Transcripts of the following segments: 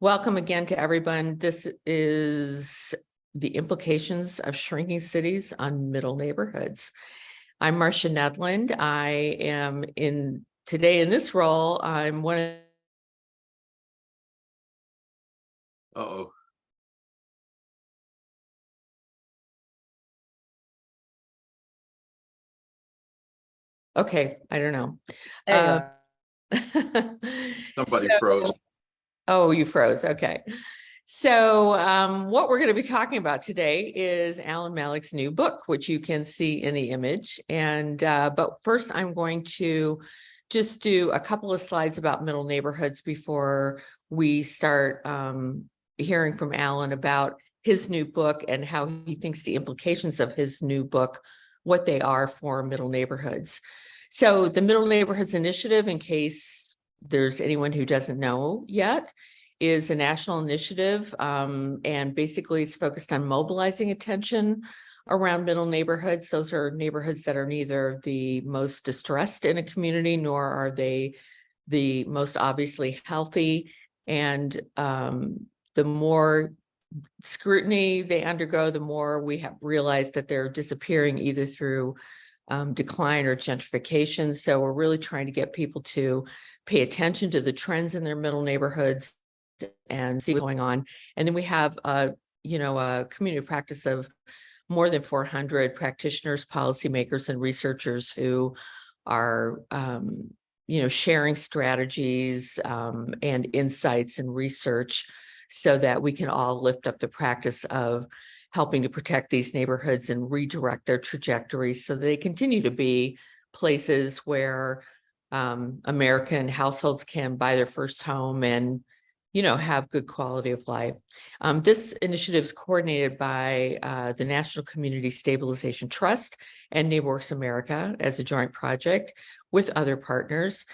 Welcome again to everyone. This is the implications of shrinking cities on middle neighborhoods. I'm Marcia Nedland. I am today in this role. I'm one of Uh-oh. okay, I don't know. There Somebody So- froze. Oh, you froze. Okay. So what we're going to be talking about today is Alan Malik's new book, which you can see in the image. And but first, I'm going to just do a couple of slides about middle neighborhoods before we start hearing from Alan about his new book and how he thinks the implications of his new book, what they are for middle neighborhoods. So the Middle Neighborhoods Initiative, in case there's anyone who doesn't know yet, is a national initiative, and basically it's focused on mobilizing attention around middle neighborhoods. Those are neighborhoods that are neither the most distressed in a community, nor are they the most obviously healthy. And the more scrutiny they undergo, the more we have realized that they're disappearing either through decline or gentrification. So we're really trying to get people to pay attention to the trends in their middle neighborhoods and see what's going on. And then we have a community practice of more than 400 practitioners, policymakers, and researchers who are sharing strategies and insights and research so that we can all lift up the practice of helping to protect these neighborhoods and redirect their trajectories so that they continue to be places where American households can buy their first home and have good quality of life. This initiative is coordinated by the National Community Stabilization Trust and NeighborWorks America as a joint project with other partners.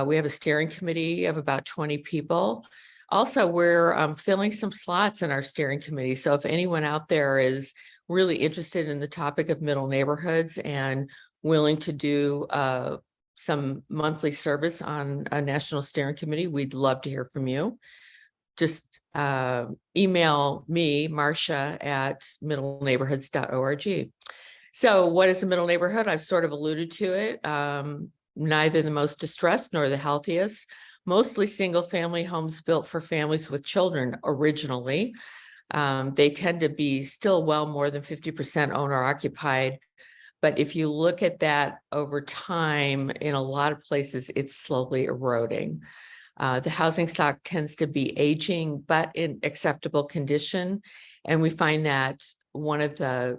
We have a steering committee of about 20 people. Also, we're filling some slots in our steering committee. So if anyone out there is really interested in the topic of middle neighborhoods and willing to do some monthly service on a national steering committee, we'd love to hear from you. Just email me, Marcia, at middleneighborhoods.org. So what is a middle neighborhood? I've sort of alluded to it. Neither the most distressed nor the healthiest. Mostly single family homes built for families with children originally. They tend to be still well more than 50% owner occupied. But if you look at that over time, in a lot of places, it's slowly eroding. The housing stock tends to be aging, but in acceptable condition. And we find that one of the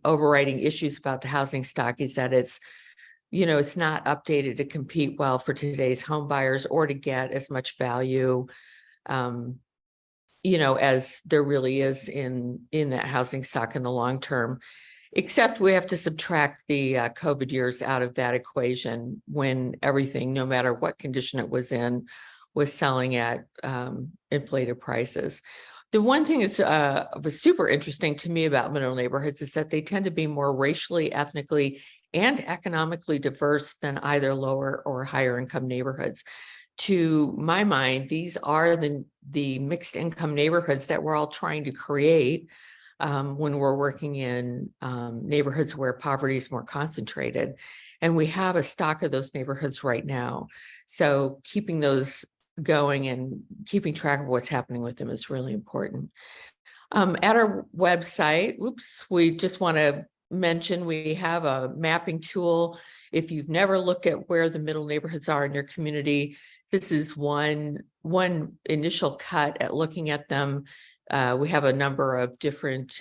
overriding issues about the housing stock is that it's not updated to compete well for today's home buyers or to get as much value, as there really is in that housing stock in the long term. Except we have to subtract the COVID years out of that equation when everything, no matter what condition it was in, was selling at inflated prices. The one thing that's was super interesting to me about middle neighborhoods is that they tend to be more racially, ethnically, and economically diverse than either lower or higher income neighborhoods. To my mind, these are the mixed income neighborhoods that we're all trying to create when we're working in neighborhoods where poverty is more concentrated. And we have a stock of those neighborhoods right now. So keeping those going and keeping track of what's happening with them is really important. At our website, we just want to mention we have a mapping tool. If you've never looked at where the middle neighborhoods are in your community, this is one initial cut at looking at them. We have a number of different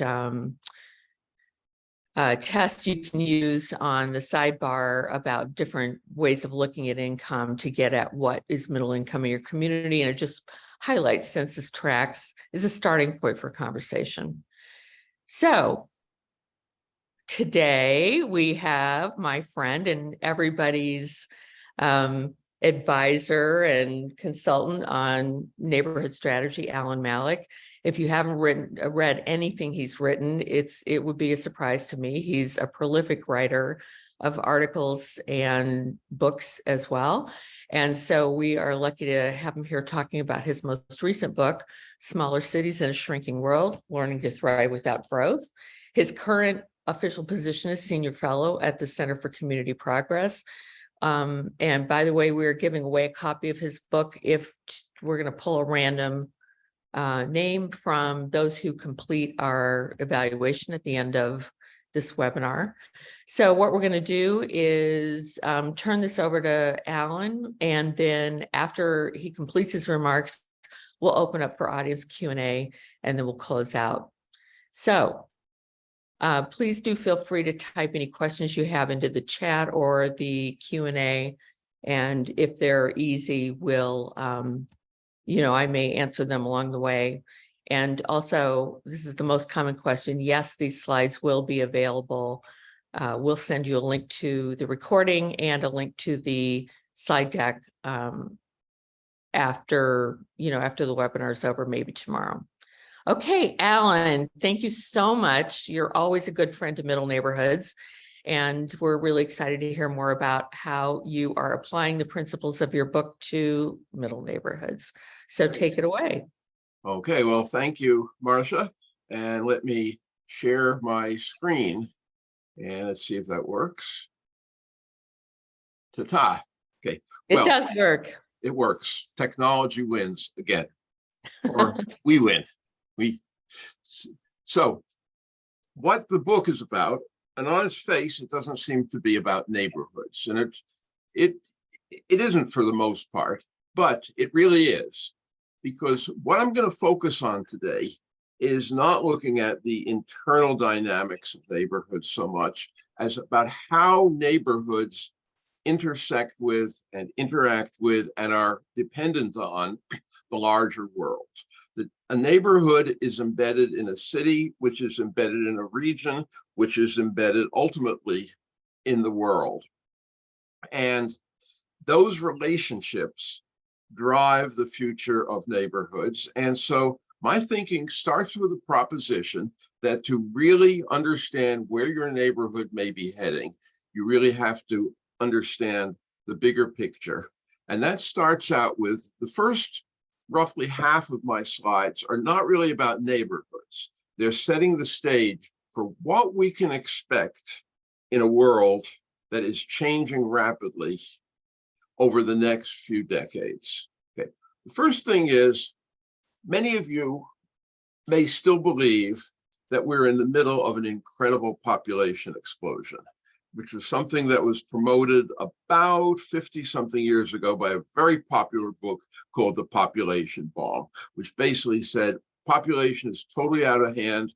tests you can use on the sidebar about different ways of looking at income to get at what is middle income in your community. And it just highlights census tracts is a starting point for conversation. So today we have my friend and everybody's advisor and consultant on neighborhood strategy, Alan Malik. If you haven't read anything he's written, it would be a surprise to me. He's a prolific writer of articles and books as well. And so we are lucky to have him here talking about his most recent book, Smaller Cities in a Shrinking World, Learning to Thrive Without Growth. His current official position is Senior Fellow at the Center for Community Progress. And by the way, we're giving away a copy of his book if we're going to pull a random name from those who complete our evaluation at the end of this webinar. So what we're going to do is turn this over to Alan, and then after he completes his remarks, we'll open up for audience Q&A, and then we'll close out. So please do feel free to type any questions you have into the chat or the Q&A, and if they're easy, we'll, I may answer them along the way. And also, this is the most common question. Yes, these slides will be available. We'll send you a link to the recording and a link to the slide deck after the webinar is over, maybe tomorrow. Okay, Alan, thank you so much. You're always a good friend to Middle Neighborhoods, and we're really excited to hear more about how you are applying the principles of your book to Middle Neighborhoods. So take it away. Okay, well, thank you, Marcia. And let me share my screen. And let's see if that works. Ta-ta. Okay. It does work. It works. Technology wins again. Or we win. So what the book is about, and on its face, it doesn't seem to be about neighborhoods. And it isn't for the most part, but it really is. Because what I'm going to focus on today is not looking at the internal dynamics of neighborhoods so much as about how neighborhoods intersect with and interact with and are dependent on the larger world. A neighborhood is embedded in a city, which is embedded in a region, which is embedded ultimately in the world. And those relationships drive the future of neighborhoods. And so my thinking starts with the proposition that to really understand where your neighborhood may be heading, you really have to understand the bigger picture. And that starts out with the first roughly half of my slides are not really about neighborhoods. They're setting the stage for what we can expect in a world that is changing rapidly over the next few decades. Okay. The first thing is, many of you may still believe that we're in the middle of an incredible population explosion, which was something that was promoted about 50-something years ago by a very popular book called The Population Bomb, which basically said population is totally out of hand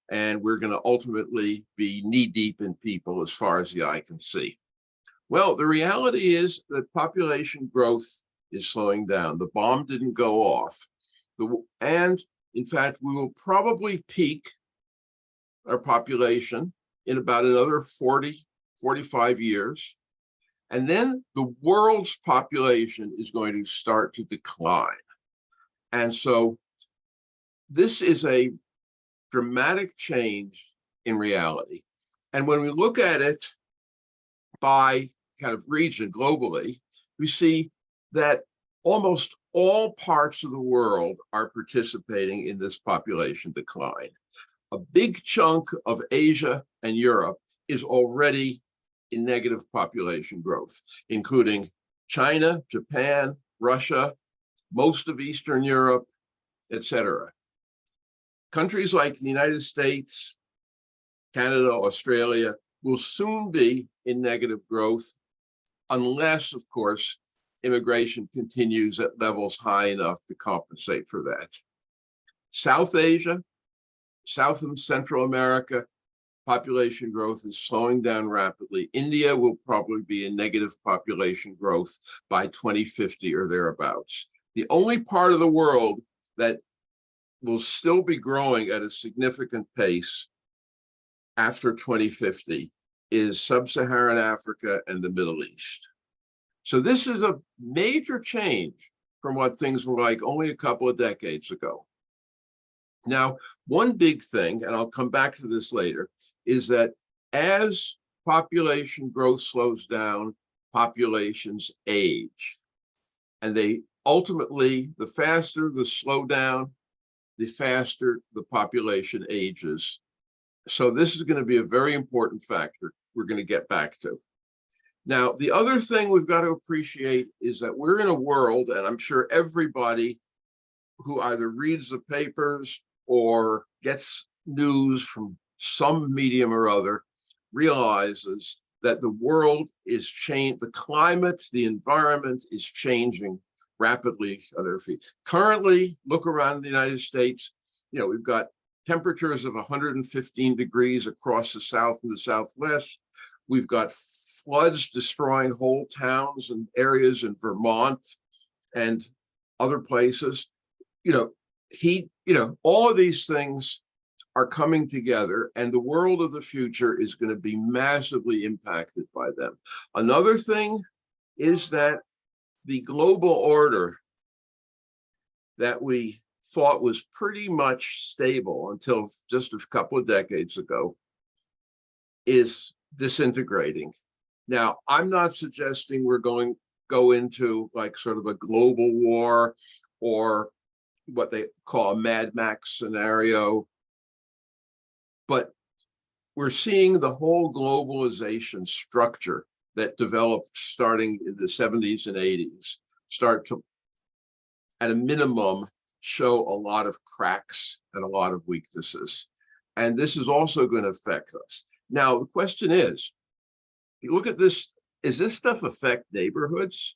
and we're going to ultimately be knee-deep in people as far as the eye can see. Well, the reality is that population growth is slowing down. The bomb didn't go off. And in fact, we will probably peak our population in about another 45 years. And then the world's population is going to start to decline. And so this is a dramatic change in reality. And when we look at it by kind of region globally, we see that almost all parts of the world are participating in this population decline. A big chunk of Asia and Europe is already in negative population growth, including China, Japan, Russia, most of Eastern Europe, etc. Countries like the United States, Canada, Australia will soon be in negative growth unless, of course, immigration continues at levels high enough to compensate for that. South Asia, South and Central America, population growth is slowing down rapidly. India will probably be in negative population growth by 2050 or thereabouts. The only part of the world that will still be growing at a significant pace after 2050 is Sub-Saharan Africa and the Middle East. So this is a major change from what things were like only a couple of decades ago. Now, one big thing, and I'll come back to this later, is that as population growth slows down, populations age. And they ultimately, the faster the slowdown, the faster the population ages. So this is going to be a very important factor we're going to get back to. Now, the other thing we've got to appreciate is that we're in a world, and I'm sure everybody who either reads the papers or gets news from some medium or other realizes that the world is changing, the climate, the environment is changing rapidly on our feet. Currently, look around the United States, we've got temperatures of 115 degrees across the South and the Southwest. We've got floods destroying whole towns and areas in Vermont and other places. Heat, all of these things are coming together, and the world of the future is going to be massively impacted by them. Another thing is that the global order that we thought was pretty much stable until just a couple of decades ago is disintegrating. Now, I'm not suggesting we're going to go into like sort of a global war or what they call a Mad Max scenario, but we're seeing the whole globalization structure that developed starting in the 70s and 80s start to, at a minimum, show a lot of cracks and a lot of weaknesses. And this is also going to affect us. Now, the question is, you look at this, is this stuff affect neighborhoods?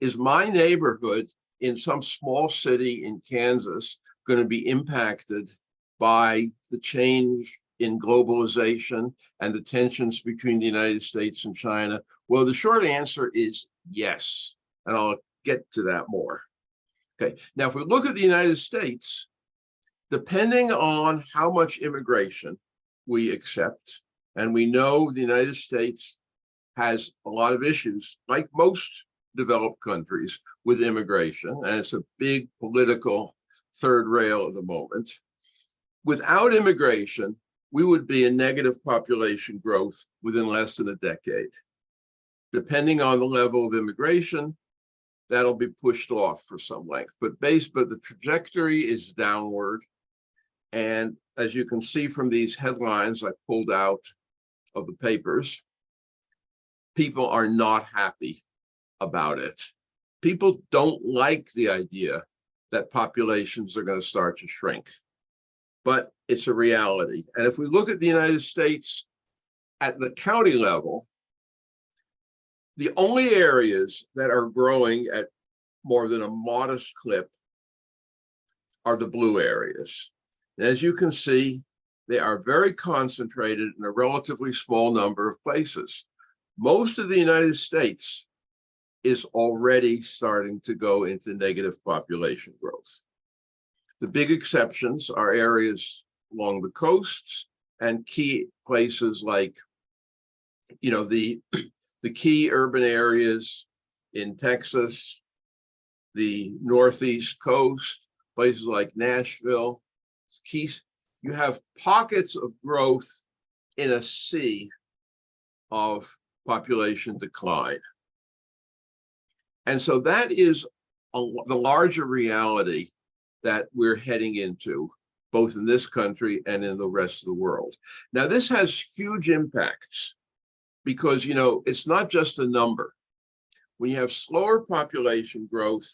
Is my neighborhood in some small city in Kansas going to be impacted by the change in globalization and the tensions between the United States and China? Well, the short answer is yes, and I'll get to that more. Okay, now if we look at the United States, depending on how much immigration we accept, and we know the United States has a lot of issues, like most developed countries, with immigration, and it's a big political third rail at the moment. Without immigration, we would be in negative population growth within less than a decade. Depending on the level of immigration, that'll be pushed off for some length, but the trajectory is downward. And as you can see from these headlines I pulled out of the papers, people are not happy about it. People don't like the idea that populations are going to start to shrink, but it's a reality. And if we look at the United States at the county level, the only areas that are growing at more than a modest clip are the blue areas. And as you can see, they are very concentrated in a relatively small number of places. Most of the United States is already starting to go into negative population growth. The big exceptions are areas along the coasts and key places like, the key urban areas in Texas, the Northeast coast, places like Nashville. You have pockets of growth in a sea of population decline. And so that is the larger reality that we're heading into, both in this country and in the rest of the world. Now, this has huge impacts because, it's not just a number. When you have slower population growth,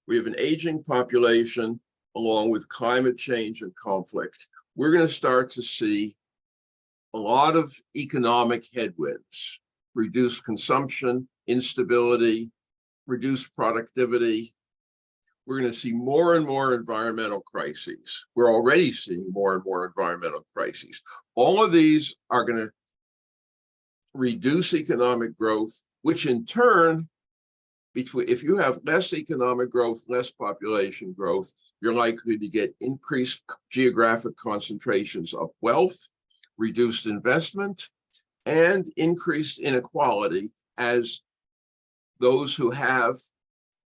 we have an aging population along with climate change and conflict. We're going to start to see a lot of economic headwinds, reduced consumption, instability, reduced productivity. We're going to see more and more environmental crises. We're already seeing more and more environmental crises. All of these are going to reduce economic growth, which in turn, if you have less economic growth, less population growth, you're likely to get increased geographic concentrations of wealth, reduced investment, and increased inequality, as those who have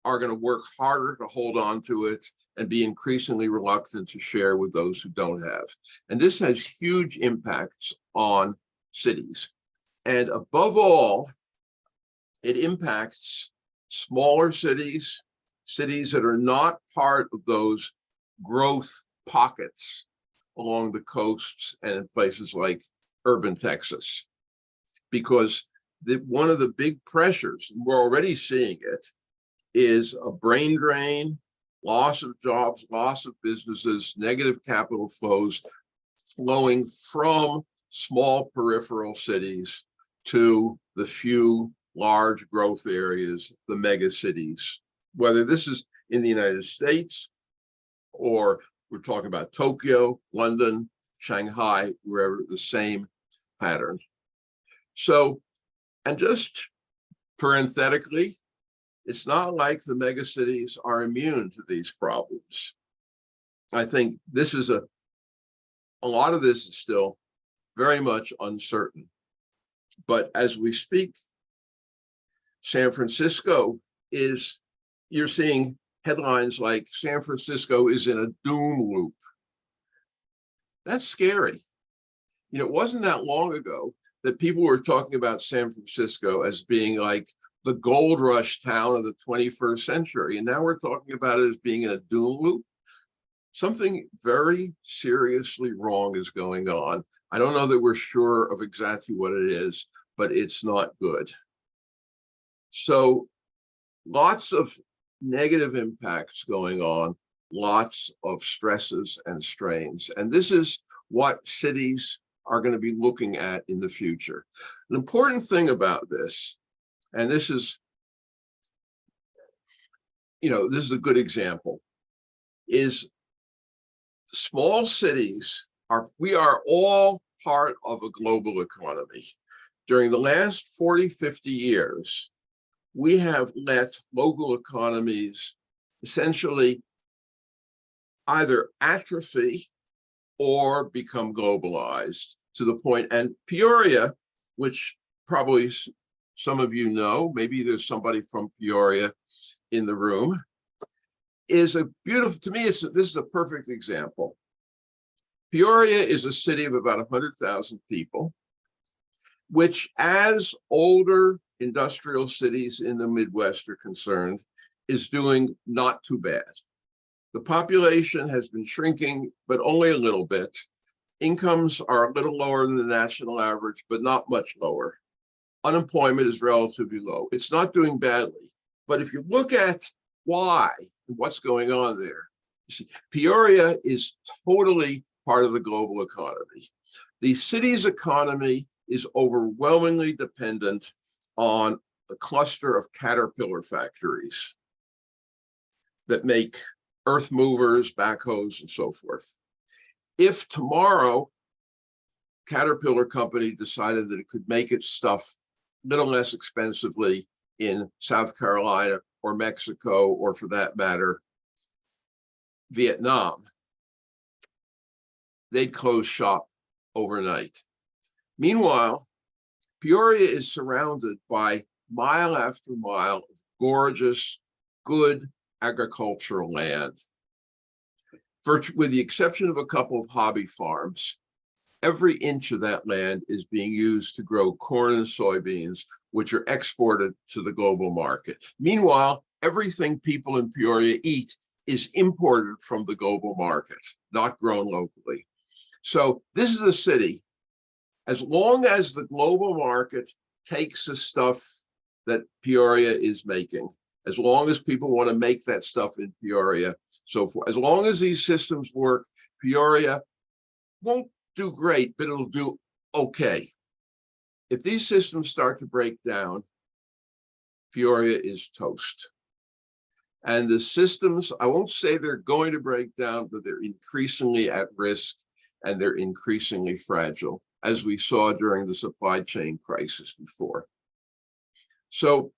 are going to work harder to hold on to it and be increasingly reluctant to share with those who don't have. And this has huge impacts on cities. And above all, it impacts smaller cities cities that are not part of those growth pockets along the coasts and in places like urban Texas. Because one of the big pressures, and we're already seeing it, is a brain drain, loss of jobs, loss of businesses, negative capital flows flowing from small peripheral cities to the few large growth areas, the mega cities, whether this is in the United States or we're talking about Tokyo, London, Shanghai, wherever, the same pattern. So, and just parenthetically, it's not like the megacities are immune to these problems. I think this is a lot of this is still very much uncertain. But as we speak, San Francisco is, you're seeing headlines like San Francisco is in a doom loop. That's scary. You know, it wasn't that long ago that people were talking about San Francisco as being like the gold rush town of the 21st century. And now we're talking about it as being in a doom loop. Something very seriously wrong is going on. I don't know that we're sure of exactly what it is, but it's not good. So lots of negative impacts going on, lots of stresses and strains. And this is what cities are going to be looking at in the future. An important thing about this, and this is, you know, this is a good example, is small cities we are all part of a global economy. During the last 40, 50 years, we have let local economies essentially either atrophy or become globalized to the point, and Peoria, which probably some of you know, maybe there's somebody from Peoria in the room, is a beautiful, to me, this is a perfect example. Peoria is a city of about 100,000 people, which, as older industrial cities in the Midwest are concerned, is doing not too bad. The population has been shrinking, but only a little bit. Incomes are a little lower than the national average, but not much lower. Unemployment is relatively low. It's not doing badly. But if you look at why and what's going on there, you see, Peoria is totally part of the global economy. The city's economy is overwhelmingly dependent on the cluster of Caterpillar factories that make earth movers, backhoes, and so forth. If tomorrow Caterpillar company decided that it could make its stuff a little less expensively in South Carolina or Mexico, or for that matter, Vietnam, they'd close shop overnight. Meanwhile, Peoria is surrounded by mile after mile of gorgeous, good agricultural land. With the exception of a couple of hobby farms, every inch of that land is being used to grow corn and soybeans, which are exported to the global market. Meanwhile, everything people in Peoria eat is imported from the global market, not grown locally. So this is a city, as long as the global market takes the stuff that Peoria is making, as long as people want to make that stuff in Peoria, so for as long as these systems work, Peoria won't do great, but it'll do okay. If these systems start to break down, Peoria is toast. And the systems, I won't say they're going to break down, but they're increasingly at risk and they're increasingly fragile, as we saw during the supply chain crisis before. So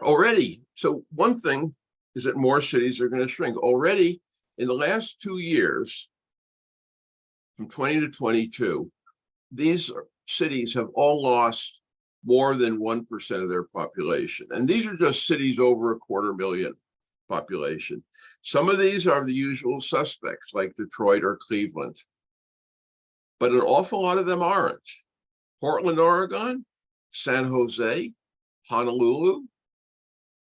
already, so one thing is that more cities are going to shrink. Already in the last 2 years, from 20 to 22, these cities have all lost more than 1% of their population. And these are just cities over 250,000 population. Some of these are the usual suspects like Detroit or Cleveland, but an awful lot of them aren't. Portland, Oregon, San Jose, Honolulu,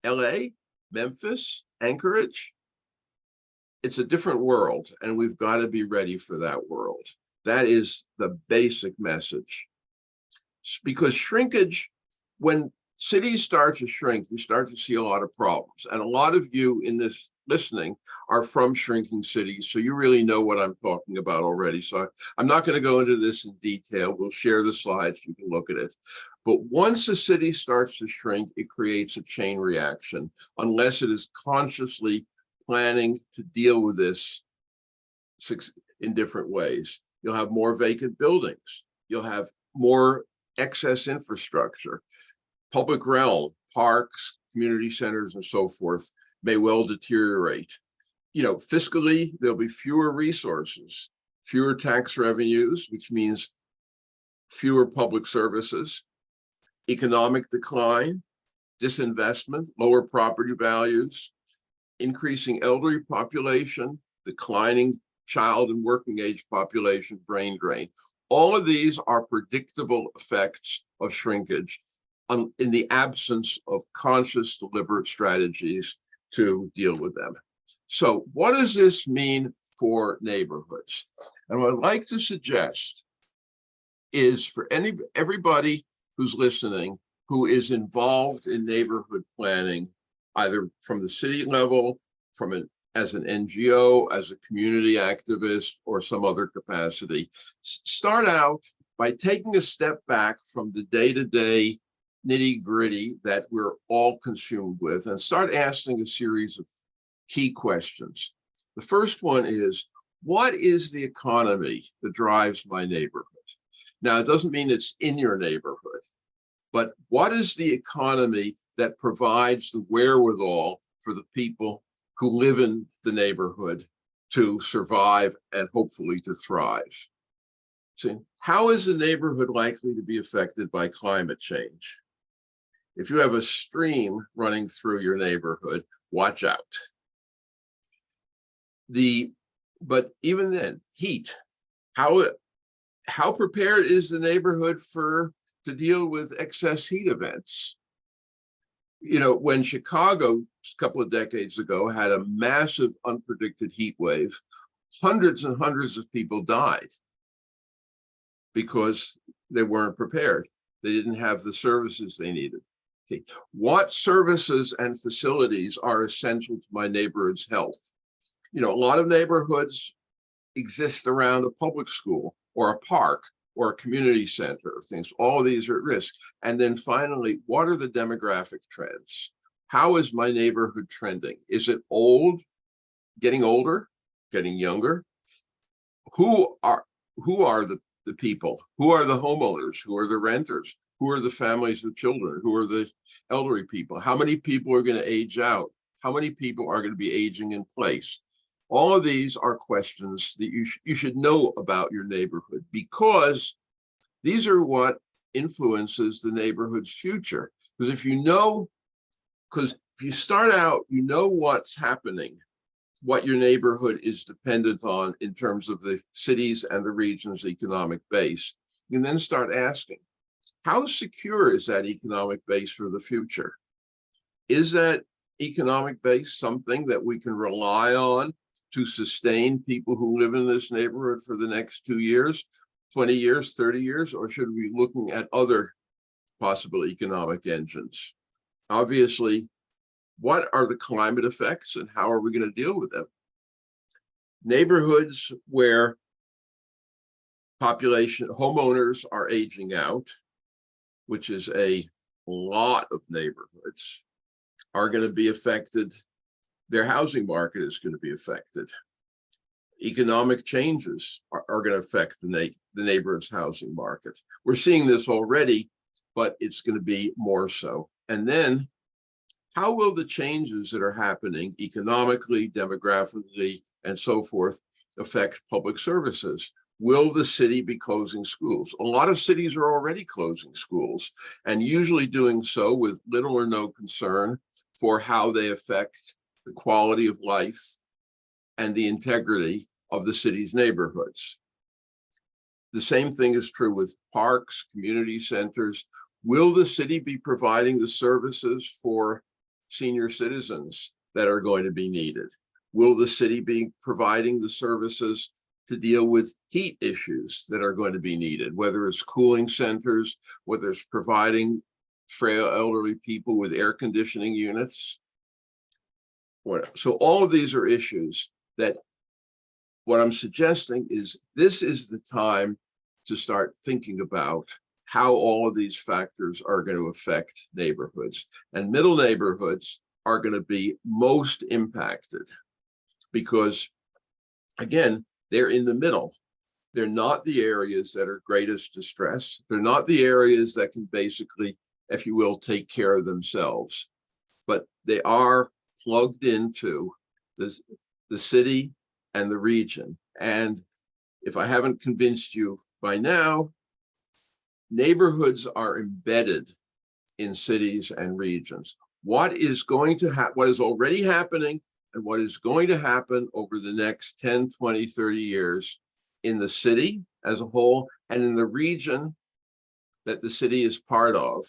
LA, Memphis, Anchorage, it's a different world, and we've got to be ready for that world. That is the basic message. Because shrinkage, when cities start to shrink, you start to see a lot of problems. And a lot of you in this listening are from shrinking cities, so you really know what I'm talking about already. So I'm not going to go into this in detail. We'll share the slides, you can look at it. But once a city starts to shrink, it creates a chain reaction, unless it is consciously planning to deal with this in different ways. You'll have more vacant buildings. You'll have more excess infrastructure. Public realm, parks, community centers, and so forth may well deteriorate. Fiscally, there'll be fewer resources, fewer tax revenues, which means fewer public services, economic decline, disinvestment, lower property values, increasing elderly population, declining child and working age population, brain drain. All of these are predictable effects of shrinkage in the absence of conscious, deliberate strategies to deal with them. So what does this mean for neighborhoods? And what I'd like to suggest is for everybody who's listening, who is involved in neighborhood planning, either from the city level, as an NGO, as a community activist, or some other capacity, start out by taking a step back from the day-to-day nitty-gritty that we're all consumed with and start asking a series of key questions. The first one is, what is the economy that drives my neighborhood? Now, it doesn't mean it's in your neighborhood, but what is the economy that provides the wherewithal for the people who live in the neighborhood to survive and hopefully to thrive? See, how is the neighborhood likely to be affected by climate change? If you have a stream running through your neighborhood, watch out. But even then, heat. How prepared is the neighborhood to deal with excess heat events? When Chicago, a couple of decades ago, had a massive unpredicted heat wave, hundreds and hundreds of people died because they weren't prepared. They didn't have the services they needed. Okay. What services and facilities are essential to my neighborhood's health? A lot of neighborhoods exist around a public school or a park or a community center or things. All of these are at risk. And then finally, what are the demographic trends? How is my neighborhood trending? Is it old, getting older, getting younger? Who are the people? Who are the homeowners? Who are the renters? Who are the families of children? Who are the elderly people? How many people are going to age out? How many people are going to be aging in place? All of these are questions that you should know about your neighborhood, because these are what influences the neighborhood's future. Because if you start out, you know what's happening, what your neighborhood is dependent on in terms of the cities and the region's economic base. You can then start asking, how secure is that economic base for the future? Is that economic base something that we can rely on to sustain people who live in this neighborhood for the next 2 years, 20 years, 30 years, or should we be looking at other possible economic engines? Obviously, what are the climate effects and how are we going to deal with them? Neighborhoods where homeowners are aging out, which is a lot of neighborhoods, are going to be affected. Their housing market is going to be affected. Economic changes are going to affect the neighborhood's housing market. We're seeing this already, but it's going to be more so. And then, how will the changes that are happening economically, demographically, and so forth affect public services? Will the city be closing schools? A lot of cities are already closing schools, and usually doing so with little or no concern for how they affect the quality of life and the integrity of the city's neighborhoods. The same thing is true with parks, community centers. Will the city be providing the services for senior citizens that are going to be needed? Will the city be providing the services to deal with heat issues that are going to be needed, whether it's cooling centers, whether it's providing frail elderly people with air conditioning units? So all of these are issues that what I'm suggesting is this is the time to start thinking about how all of these factors are going to affect neighborhoods. And middle neighborhoods are going to be most impacted because, again, they're in the middle. They're not the areas that are greatest distress. They're not the areas that can basically, if you will, take care of themselves, but they are plugged into the city and the region. And if I haven't convinced you by now, neighborhoods are embedded in cities and regions. What is going to happen, what is already happening, and what is going to happen over the next 10, 20, 30 years in the city as a whole and in the region that the city is part of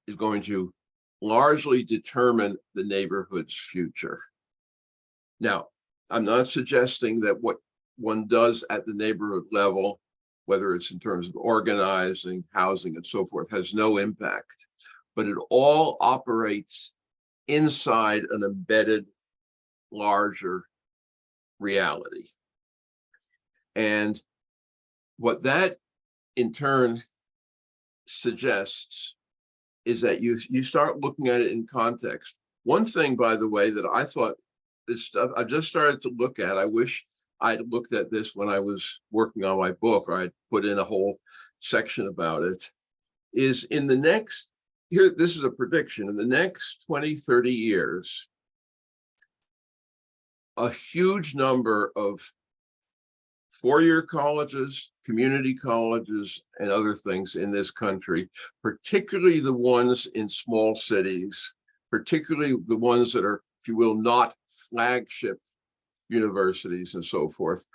is going to largely determine the neighborhood's future. Now, I'm not suggesting that what one does at the neighborhood level, whether it's in terms of organizing, housing, and so forth, has no impact, but it all operates inside an embedded larger reality. And what that in turn suggests is that you start looking at it in context. One thing, by the way, that I thought this stuff I just started to look at, I wish I'd looked at this when I was working on my book, or I'd put in a whole section about it, is in the next, here, this is a prediction, in the next 20, 30 years, a huge number of four-year colleges, community colleges, and other things in this country, particularly the ones in small cities, particularly the ones that are, if you will, not flagship universities and so forth,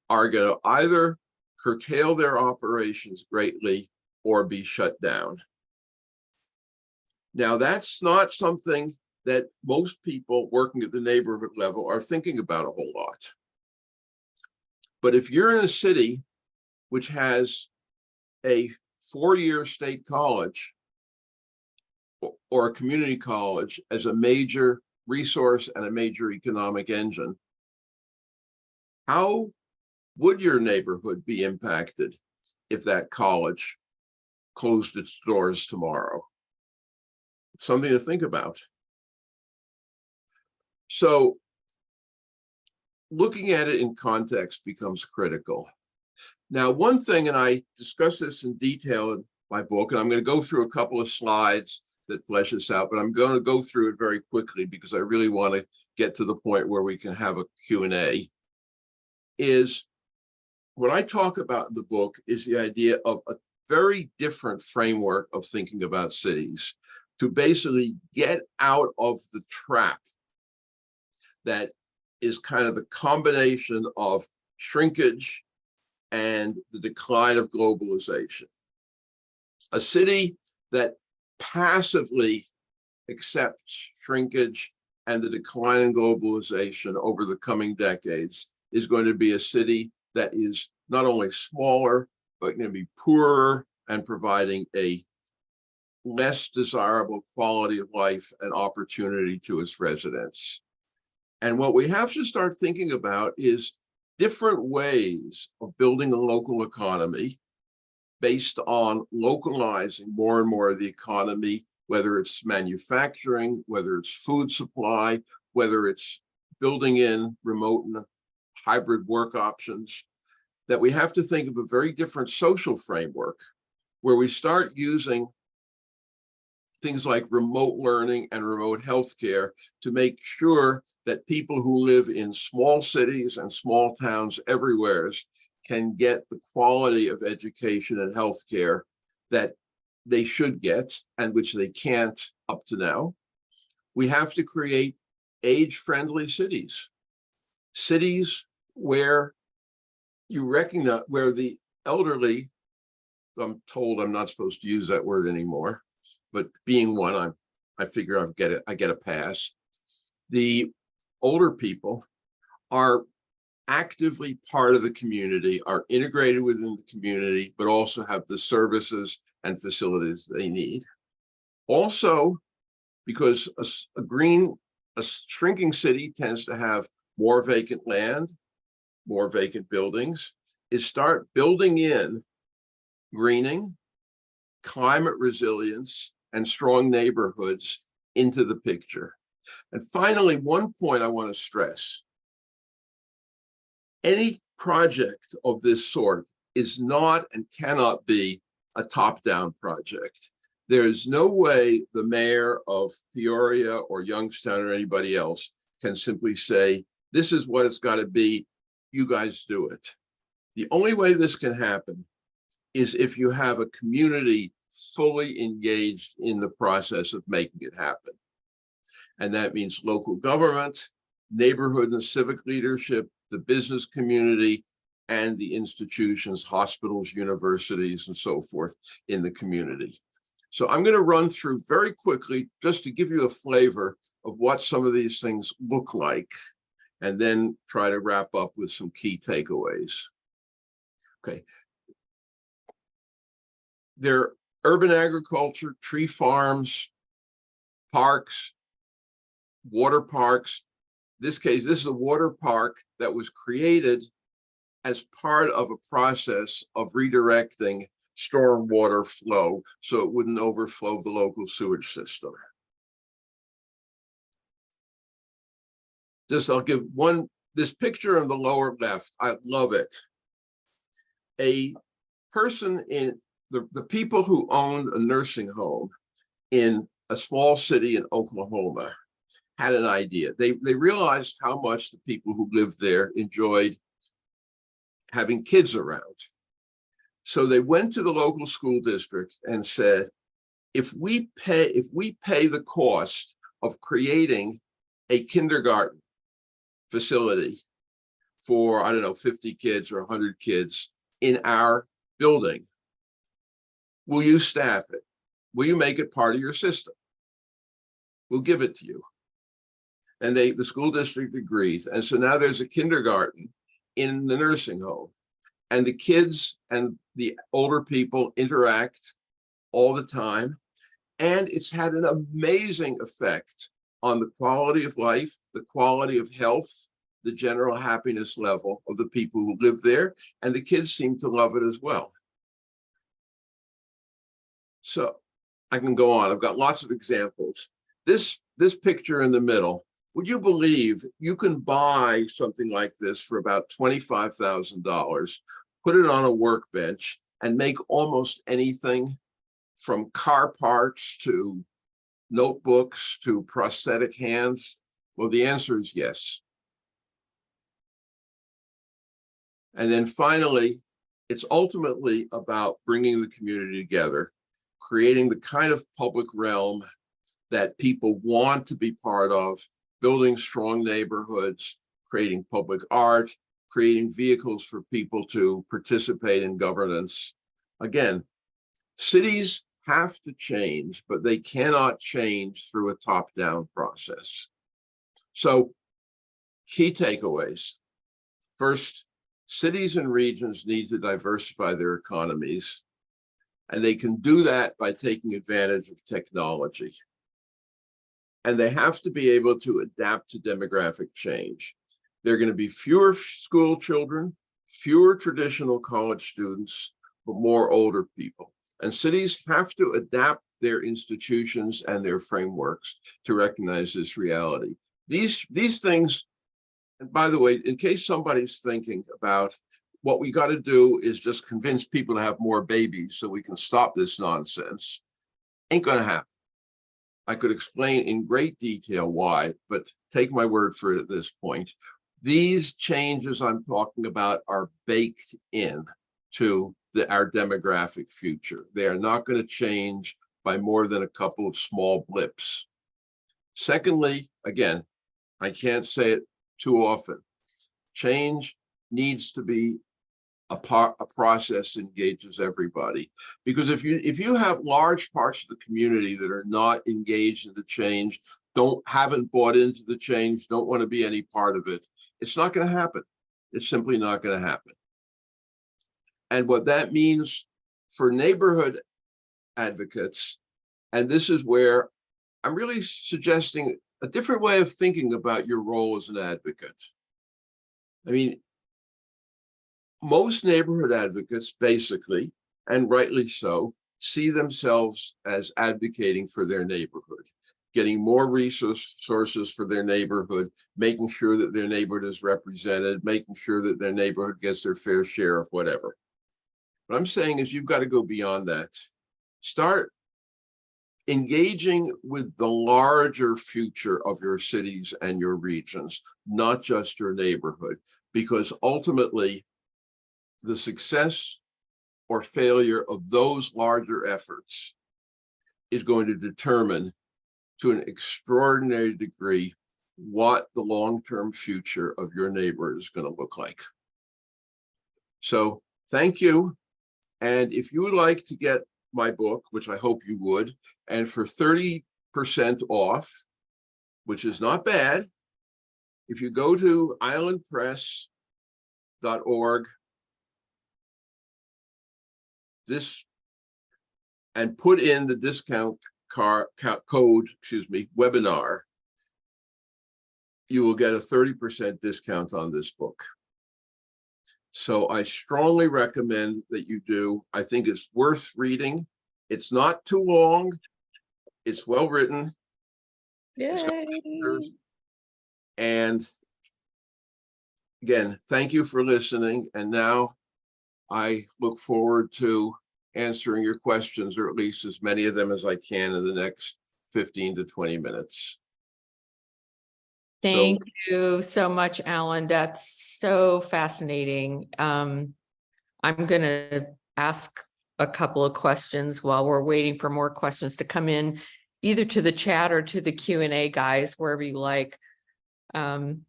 are going to either curtail their operations greatly or be shut down. Now, that's not something that most people working at the neighborhood level are thinking about a whole lot. But if you're in a city which has a four-year state college or a community college as a major resource and a major economic engine, how would your neighborhood be impacted if that college closed its doors tomorrow? Something to think about. So looking at it in context becomes critical. Now, one thing, and I discuss this in detail in my book, and I'm going to go through a couple of slides that flesh this out, but I'm going to go through it very quickly because I really want to get to the point where we can have a Q&A, is what I talk about in the book is the idea of a very different framework of thinking about cities to basically get out of the trap that is kind of the combination of shrinkage and the decline of globalization. A city that passively accepts shrinkage and the decline in globalization over the coming decades is going to be a city that is not only smaller, but going to be poorer and providing a less desirable quality of life and opportunity to its residents. And what we have to start thinking about is different ways of building a local economy based on localizing more and more of the economy, whether it's manufacturing, whether it's food supply, whether it's building in remote and hybrid work options, that we have to think of a very different social framework where we start using things like remote learning and remote healthcare to make sure that people who live in small cities and small towns everywhere can get the quality of education and healthcare that they should get and which they can't up to now. We have to create age-friendly cities, cities where you recognize, where the elderly, I'm told I'm not supposed to use that word anymore, but being one, I figure I get a pass. The older people are actively part of the community, are integrated within the community, but also have the services and facilities they need. Also, because a shrinking city tends to have more vacant land, more vacant buildings, is start building in greening, climate resilience, and strong neighborhoods into the picture. And finally, one point I want to stress. Any project of this sort is not and cannot be a top-down project. There is no way the mayor of Peoria or Youngstown or anybody else can simply say, this is what it's got to be, you guys do it. The only way this can happen is if you have a community fully engaged in the process of making it happen. And that means local government, neighborhood and civic leadership, the business community, and the institutions, hospitals, universities, and so forth in the community. So I'm going to run through very quickly just to give you a flavor of what some of these things look like, and then try to wrap up with some key takeaways. Okay. They're urban agriculture, tree farms, parks, water parks. In this case, this is a water park that was created as part of a process of redirecting stormwater flow so it wouldn't overflow the local sewage system. I'll give this picture on the lower left. I love it. A person in the people who owned a nursing home in a small city in Oklahoma had an idea. They realized how much the people who lived there enjoyed having kids around. So they went to the local school district and said, if we pay the cost of creating a kindergarten facility for, I don't know, 50 kids or 100 kids in our building, will you staff it? Will you make it part of your system? We'll give it to you. And the school district agrees. And so now there's a kindergarten in the nursing home, and the kids and the older people interact all the time. And it's had an amazing effect on the quality of life, the quality of health, the general happiness level of the people who live there. And the kids seem to love it as well. So I can go on. I've got lots of examples. This picture in the middle, would you believe you can buy something like this for about $25,000, put it on a workbench, and make almost anything from car parts to notebooks to prosthetic hands? Well, the answer is yes. And then finally, it's ultimately about bringing the community together, creating the kind of public realm that people want to be part of, building strong neighborhoods, creating public art, creating vehicles for people to participate in governance. Again, cities have to change, but they cannot change through a top-down process. So, key takeaways. First, cities and regions need to diversify their economies, and they can do that by taking advantage of technology. And they have to be able to adapt to demographic change. There are going to be fewer school children, fewer traditional college students, but more older people. And cities have to adapt their institutions and their frameworks to recognize this reality. These things, and by the way, in case somebody's thinking about what we got to do is just convince people to have more babies so we can stop this nonsense, ain't going to happen. I could explain in great detail why, but take my word for it at this point. These changes I'm talking about are baked in to our demographic future. They are not going to change by more than a couple of small blips. Secondly, again, I can't say it too often. Change needs to be a process that engages everybody. Because if you have large parts of the community that are not engaged in the change, haven't bought into the change, don't want to be any part of it. It's not going to happen. It's simply not going to happen. And what that means for neighborhood advocates, and this is where I'm really suggesting a different way of thinking about your role as an advocate. I mean, most neighborhood advocates basically, and rightly so, see themselves as advocating for their neighborhood, getting more resources for their neighborhood, making sure that their neighborhood is represented, making sure that their neighborhood gets their fair share of whatever. What I'm saying is you've got to go beyond that. Start engaging with the larger future of your cities and your regions, not just your neighborhood, because ultimately the success or failure of those larger efforts is going to determine to an extraordinary degree what the long-term future of your neighborhood is going to look like. So thank you. And if you would like to get my book, which I hope you would, and for 30% off, which is not bad, if you go to islandpress.org, and put in the discount code, webinar, you will get a 30% discount on this book. So I strongly recommend that you do. I think it's worth reading. It's not too long. It's well written. Yay. And again, thank you for listening. And now I look forward to answering your questions, or at least as many of them as I can in the next 15 to 20 minutes. Thank you so much, Alan. That's so fascinating. I'm going to ask a couple of questions while we're waiting for more questions to come in, either to the chat or to the Q&A, guys, wherever you like. You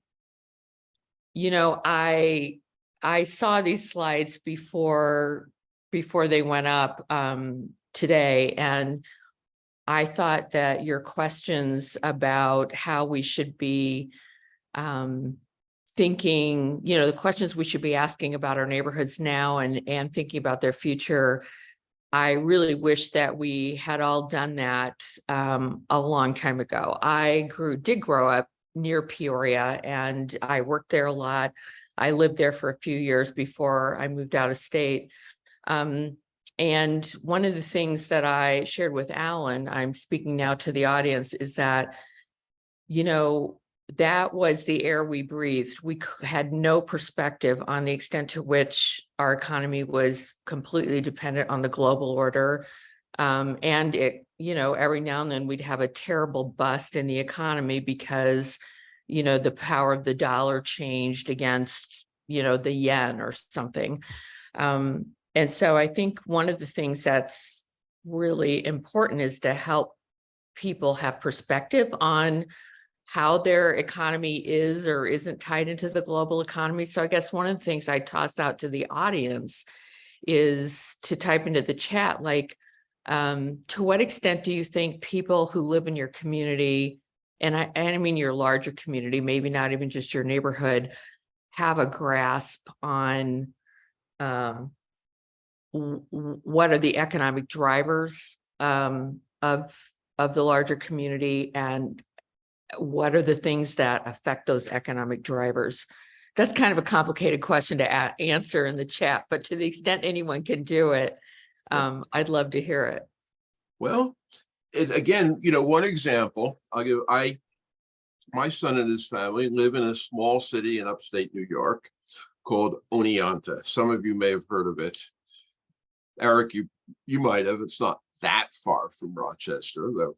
know, I saw these slides before they went up today, and I thought that your questions about how we should be thinking, you know, the questions we should be asking about our neighborhoods now and thinking about their future, I really wish that we had all done that a long time ago. I did grow up near Peoria, and I worked there a lot. I lived there for a few years before I moved out of state. And one of the things that I shared with Alan, I'm speaking now to the audience, is that, you know, that was the air we breathed. We had no perspective on the extent to which our economy was completely dependent on the global order. And it, you know, every now and then we'd have a terrible bust in the economy because, you know, the power of the dollar changed against, you know, the yen or something. And so I think one of the things that's really important is to help people have perspective on how their economy is or isn't tied into the global economy. So I guess one of the things I toss out to the audience is to type into the chat, like, to what extent do you think people who live in your community, and I mean your larger community, maybe not even just your neighborhood, have a grasp on what are the economic drivers of the larger community, and what are the things that affect those economic drivers? That's kind of a complicated question to answer in the chat, but to the extent anyone can do it, I'd love to hear it. Well, again, you know, one example I'll give, my son and his family live in a small city in upstate New York called Oneonta. Some of you may have heard of it. Eric, you might have. It's not that far from Rochester, though,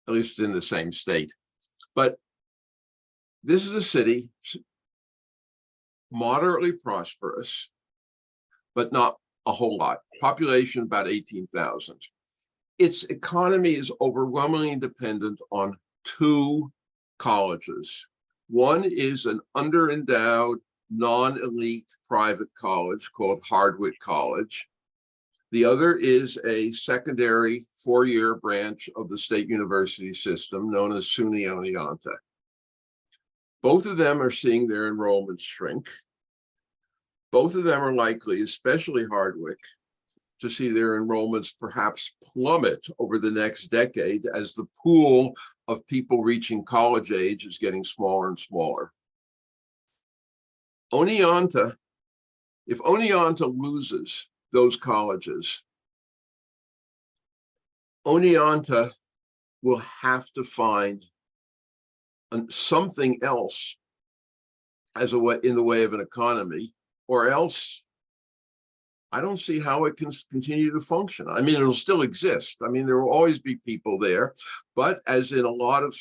at least in the same state. But this is a city moderately prosperous, but not a whole lot. Population about 18,000. Its economy is overwhelmingly dependent on two colleges. One is an underendowed, non-elite private college called Hardwick College. The other is a secondary 4-year branch of the state university system known as SUNY Oneonta. Both of them are seeing their enrollment shrink. Both of them are likely, especially Hardwick, to see their enrollments perhaps plummet over the next decade as the pool of people reaching college age is getting smaller and smaller. Oneonta, if Oneonta loses those colleges, Oneonta will have to find something else as a way in the way of an economy, or else I don't see how it can continue to function. I mean, it'll still exist. I mean, there will always be people there, but as in a lot of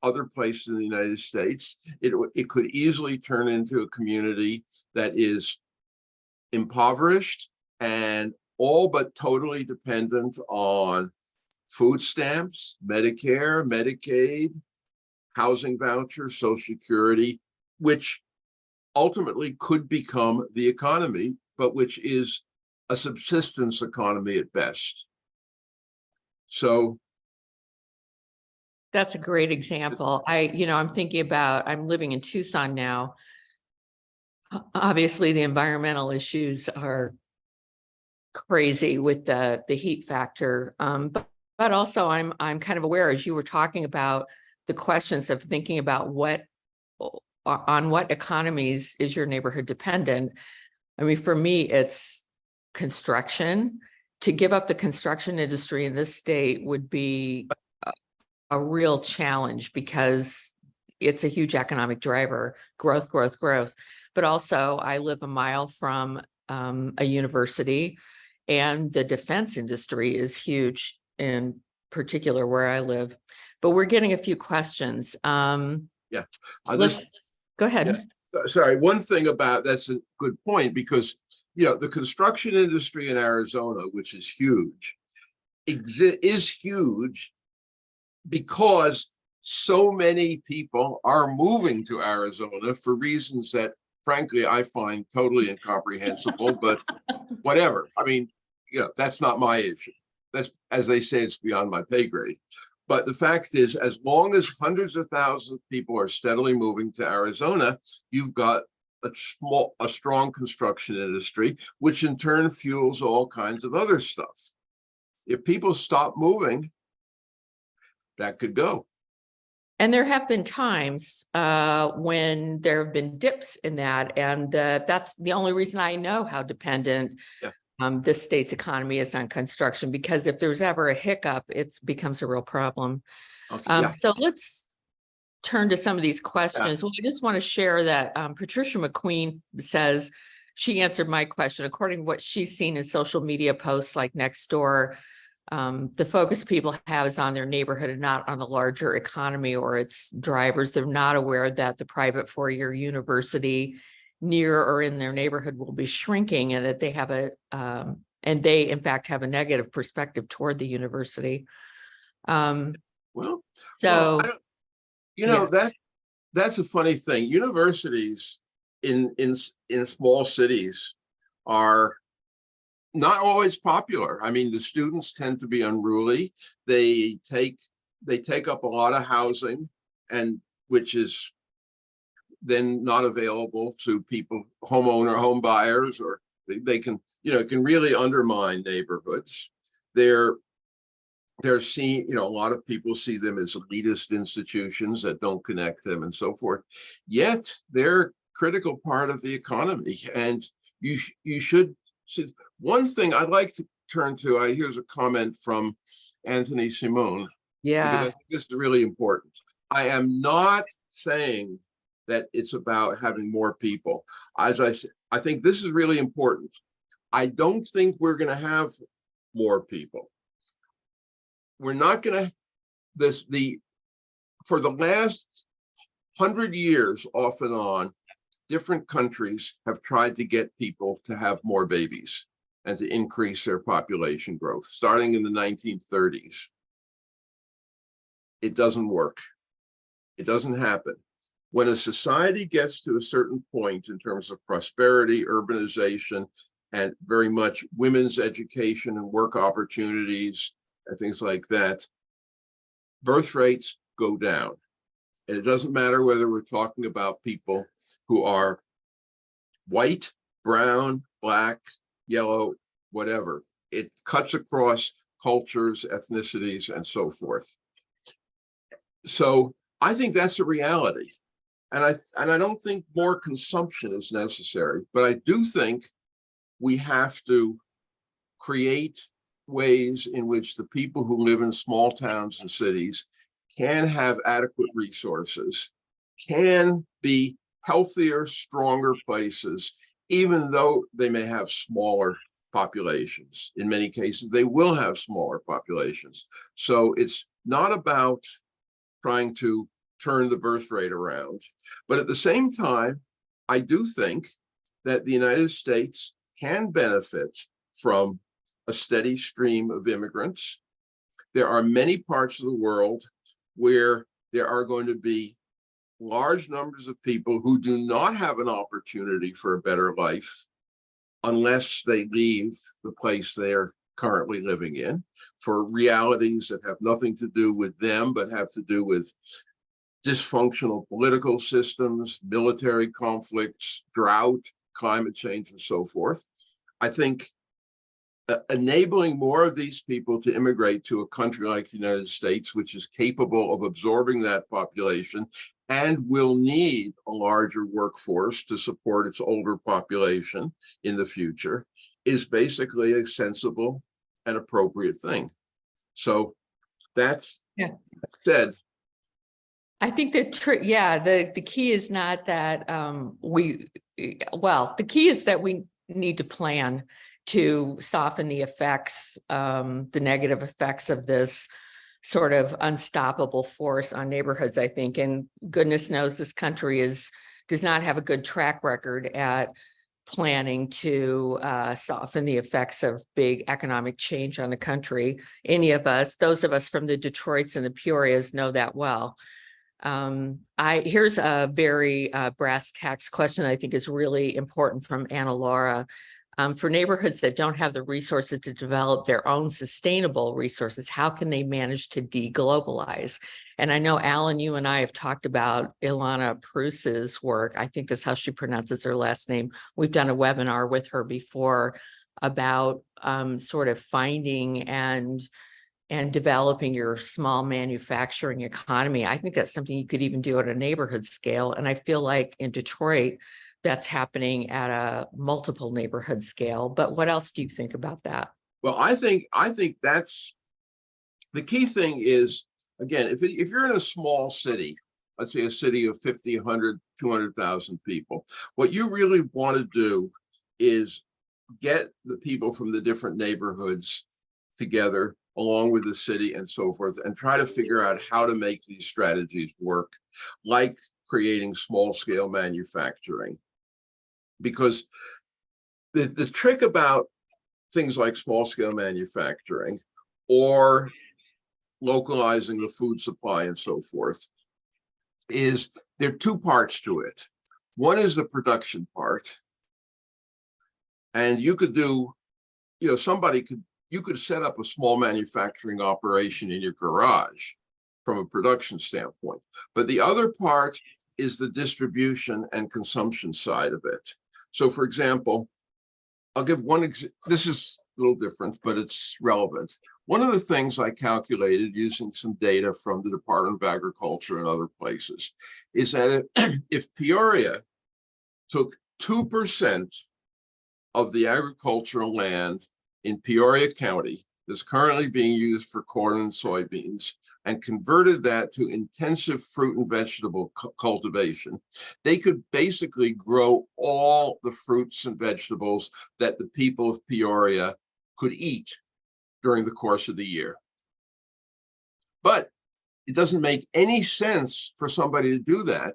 other places in the United States, it could easily turn into a community that is impoverished and all but totally dependent on food stamps, Medicare, Medicaid, housing vouchers, Social Security, which ultimately could become the economy, but which is a subsistence economy at best. So That's a great example. I'm thinking about, I'm living in Tucson now. Obviously, the environmental issues are crazy with the heat factor. But also I'm kind of aware, as you were talking about, the questions of thinking about on what economies is your neighborhood dependent. I mean, for me, it's construction. To give up the construction industry in this state would be a real challenge because it's a huge economic driver, growth. But also I live a mile from a university, and the defense industry is huge, in particular where I live. But we're getting a few questions. yeah, Go ahead. Yeah. Sorry, one thing about that's a good point, because the construction industry in Arizona, which is huge, is huge because so many people are moving to Arizona for reasons that, frankly, I find totally incomprehensible, but whatever. I mean, that's not my issue. That's, as they say, it's beyond my pay grade. But the fact is, as long as hundreds of thousands of people are steadily moving to Arizona, you've got a strong construction industry, which in turn fuels all kinds of other stuff. If people stop moving, that could go. And there have been times when there have been dips in that, and that's the only reason I know how dependent this state's economy is on construction, because if there's ever a hiccup, it becomes a real problem. Okay, So let's turn to some of these questions. Well, I just want to share that Patricia McQueen says she answered my question. According to what she's seen in social media posts like Nextdoor, the focus people have is on their neighborhood and not on the larger economy or its drivers. They're not aware that the private 4-year university near or in their neighborhood will be shrinking, and that they have and they in fact have a negative perspective toward the university. That's a funny thing. Universities in small cities are not always popular. I mean, the students tend to be unruly. They take up a lot of housing, and which is then not available to people, home buyers, or they can, it can really undermine neighborhoods. They're seen, a lot of people see them as elitist institutions that don't connect them and so forth. Yet they're a critical part of the economy, and you should see. One thing I'd like to turn to, here's a comment from Anthony Simone. Yeah. Because I think this is really important. I am not saying that it's about having more people. As I said, I think this is really important. I don't think we're going to have more people. We're not going to, for the last 100 years, off and on, different countries have tried to get people to have more babies and to increase their population growth, starting in the 1930s. It doesn't work. It doesn't happen. When a society gets to a certain point in terms of prosperity, urbanization, and very much women's education and work opportunities and things like that, birth rates go down. And it doesn't matter whether we're talking about people who are white, brown, black, yellow, whatever. It cuts across cultures, ethnicities, and so forth. So I think that's a reality. And I don't think more consumption is necessary, but I do think we have to create ways in which the people who live in small towns and cities can have adequate resources, can be healthier, stronger places, even though they may have smaller populations. In many cases, they will have smaller populations. So it's not about trying to turn the birth rate around. But at the same time, I do think that the United States can benefit from a steady stream of immigrants. There are many parts of the world where there are going to be large numbers of people who do not have an opportunity for a better life unless they leave the place they're currently living in, for realities that have nothing to do with them, but have to do with dysfunctional political systems, military conflicts, drought, climate change, and so forth. I think enabling more of these people to immigrate to a country like the United States, which is capable of absorbing that population and will need a larger workforce to support its older population in the future, is basically a sensible and appropriate thing. So that's said. I think that, the key is not that the key is that we need to plan to soften the effects, the negative effects of this sort of unstoppable force on neighborhoods, I think. And goodness knows this country does not have a good track record at planning to soften the effects of big economic change on the country. Those of us from the Detroits and the Peorias know that well. Here's a very brass tacks question I think is really important from Anna Laura. For neighborhoods that don't have the resources to develop their own sustainable resources, how can they manage to deglobalize? And I know, Alan, you and I have talked about Ilana Prus's work. I think that's how she pronounces her last name. We've done a webinar with her before about sort of finding and developing your small manufacturing economy. I think that's something you could even do at a neighborhood scale. And I feel like in Detroit, that's happening at a multiple neighborhood scale. But what else do you think about that? Well, I think that's the key thing is, again, if you're in a small city, let's say a city of 50, 100, 200,000 people, what you really want to do is get the people from the different neighborhoods together along with the city and so forth, and try to figure out how to make these strategies work, like creating small scale manufacturing. Because the trick about things like small scale manufacturing or localizing the food supply and so forth is there are two parts to it. One is the production part. And you could do, you could set up a small manufacturing operation in your garage from a production standpoint. But the other part is the distribution and consumption side of it. So, for example, I'll give one this is a little different, but it's relevant. One of the things I calculated using some data from the Department of Agriculture and other places is that if Peoria took 2% of the agricultural land in Peoria County that's currently being used for corn and soybeans and converted that to intensive fruit and vegetable cultivation, they could basically grow all the fruits and vegetables that the people of Peoria could eat during the course of the year. But it doesn't make any sense for somebody to do that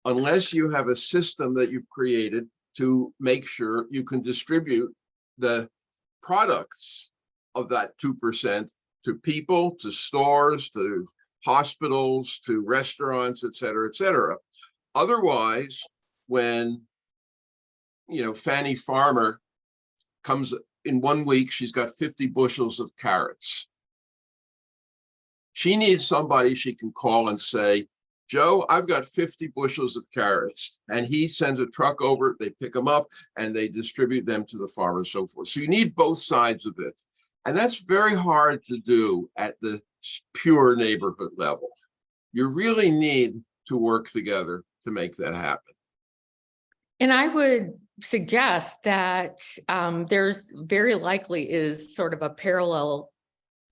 unless you have a system that you've created to make sure you can distribute the products of that 2% to people, to stores, to hospitals, to restaurants, et cetera, et cetera. Otherwise, when Fannie Farmer comes in 1 week, she's got 50 bushels of carrots. She needs somebody she can call and say, Joe, I've got 50 bushels of carrots. And he sends a truck over, they pick them up, and they distribute them to the farmer and so forth. So you need both sides of it. And that's very hard to do at the pure neighborhood level. You really need to work together to make that happen. And I would suggest that there's very likely is sort of a parallel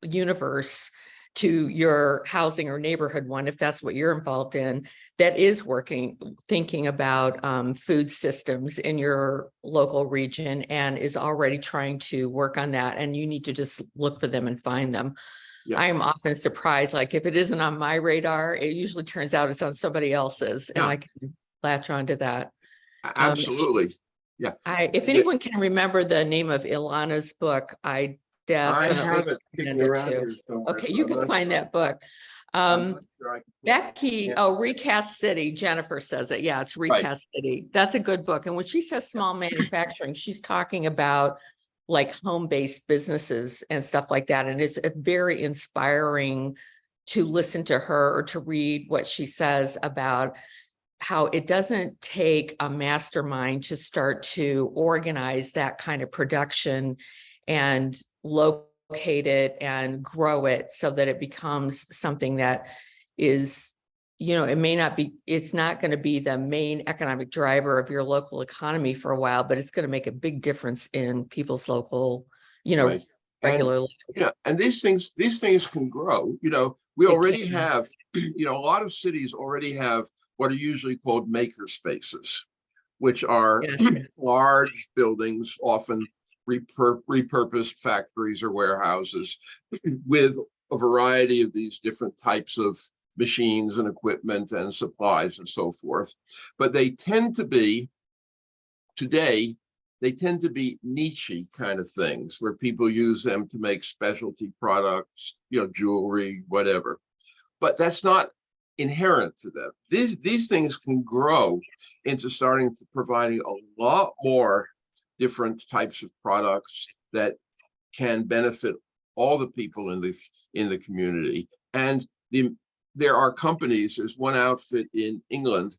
universe to your housing or neighborhood one, if that's what you're involved in, that is thinking about food systems in your local region and is already trying to work on that. And you need to just look for them and find them. Yeah. I am often surprised, like if it isn't on my radar, it usually turns out it's on somebody else's, and I can latch onto that. Absolutely. Yeah. If anyone can remember the name of Ilana's book, I definitely have it kicking recommend it around too. here somewhere, Okay, so you I'm can not find sure. that book. I'm not sure I can- Becky, Recast City, Jennifer says it. Yeah, it's Recast City. That's a good book. And when she says small manufacturing, she's talking about like home-based businesses and stuff like that. And it's very inspiring to listen to her or to read what she says about how it doesn't take a mastermind to start to organize that kind of production and locate it and grow it so that it becomes something that is, it may not be, it's not going to be the main economic driver of your local economy for a while, but it's going to make a big difference in people's local, Right. regular lives. Yeah, and these things can grow. We already have, a lot of cities already have what are usually called maker spaces, which are large buildings, often repurposed factories or warehouses with a variety of these different types of machines and equipment and supplies and so forth. But they tend to be, today, they tend to be niche kind of things where people use them to make specialty products, jewelry, whatever. But that's not inherent to them. These things can grow into starting to providing a lot more different types of products that can benefit all the people in the community. And there are companies, there's one outfit in England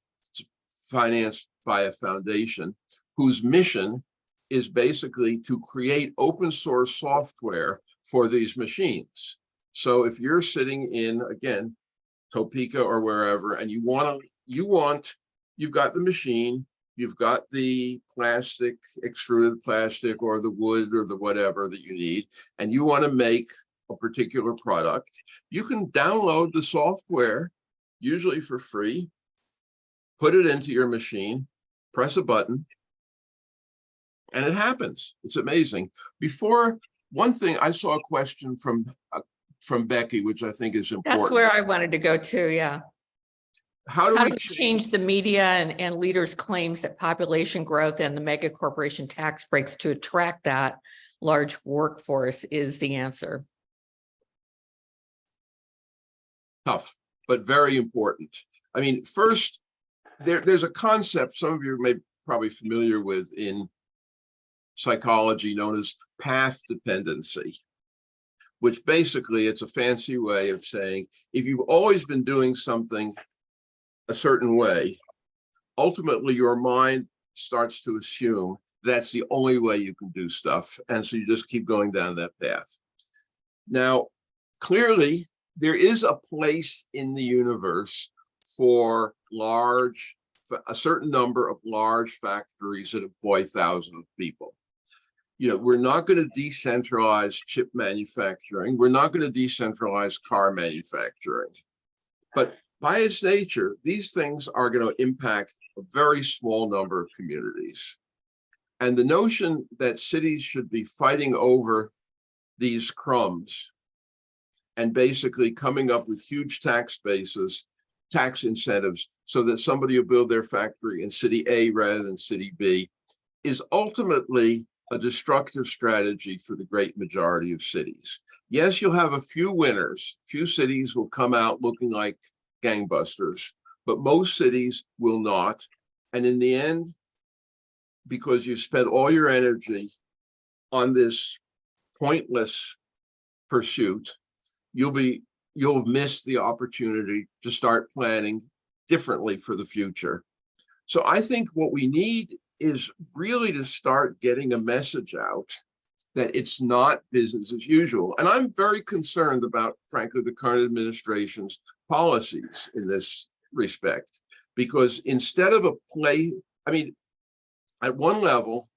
financed by a foundation whose mission is basically to create open source software for these machines. So if you're sitting in, again, Topeka or wherever, and you've got the machine, you've got the plastic, extruded plastic or the wood or the whatever that you need, and you want to make a particular product, you can download the software, usually for free, put it into your machine, press a button, and it happens. It's amazing. One thing, I saw a question from Becky, which I think is important. That's where I wanted to go to, yeah. How do we change the media and leaders' claims that population growth and the mega corporation tax breaks to attract that large workforce is the answer? Tough, but very important. I mean, first, there's a concept some of you may probably familiar with in psychology known as path dependency, which basically it's a fancy way of saying if you've always been doing something a certain way, ultimately your mind starts to assume that's the only way you can do stuff. And so you just keep going down that path. Now, clearly, there is a place in the universe for a certain number of large factories that employ thousands of people. We're not going to decentralize chip manufacturing. We're not going to decentralize car manufacturing. But by its nature, these things are going to impact a very small number of communities. And the notion that cities should be fighting over these crumbs and basically coming up with huge tax bases, tax incentives, so that somebody will build their factory in city A rather than city B, is ultimately a destructive strategy for the great majority of cities. Yes, you'll have a few winners. Few cities will come out looking like gangbusters, but most cities will not. And in the end, because you spent all your energy on this pointless pursuit, you'll miss the opportunity to start planning differently for the future. So I think what we need is really to start getting a message out that it's not business as usual. And I'm very concerned about, frankly, the current administration's policies in this respect, because instead of at one level,